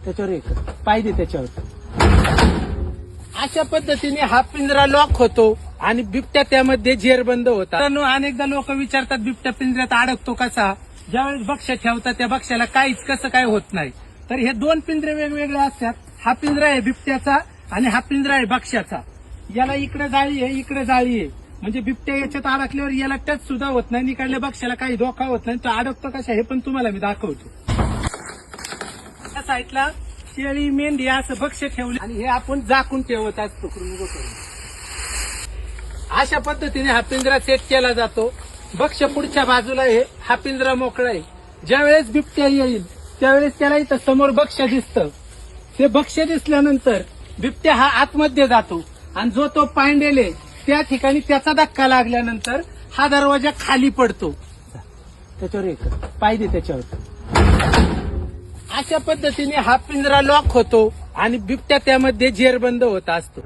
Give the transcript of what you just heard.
त्याच्यावर एक पाय दे त्याच्यावर. अशा पद्धतीने हा पिंजरा लॉक होतो आणि बिबट्या त्यामध्ये जेरबंद होता. अनेकदा लोक विचारतात बिबट्या पिंजऱ्यात अडकतो कसा. ज्यावेळेस भक्ष्य ठेवतात त्या भक्ष्याला काहीच कसं काय होत नाही. तर हे दोन पिंजरे वेगवेगळे असतात. हा पिंजरा आहे बिबट्याचा आणि हा पिंजरा आहे भक्ष्याचा. याला इकडे जाळी आहे, इकडे जाळी आहे. म्हणजे बिबट्या याच्यात अडकल्यावर याला टच सुद्धा होत नाही. इकडल्या भक्ष्याला काही धोका होत नाही. तो अडकतो कसा हे पण तुम्हाला मी दाखवतो. त्या साईडला शेळी मेंढी असं भक्ष्य ठेवले आणि हे आपण झाकून ठेवत असतो करून. अशा पद्धतीने हा पिंजरा सेट केला जातो. भक्ष्य पुढच्या बाजूला आहे, हा पिंजरा मोकळा आहे. ज्यावेळेस बिबट्या येईल त्यावेळेस त्याला इथं समोर भक्ष्य दिसतं. ते भक्ष्य दिसल्यानंतर बिबट्या हा आतमध्ये जातो आणि जो तो पांडेले त्या ठिकाणी त्याचा धक्का लागल्यानंतर हा दरवाजा खाली पडतो. त्याच्यावर एक पाय दे त्याच्यावर. अशा पद्धतीने हा पिंजरा लॉक होतो आणि बिबट्या त्यामध्ये जेरबंद होत असतो.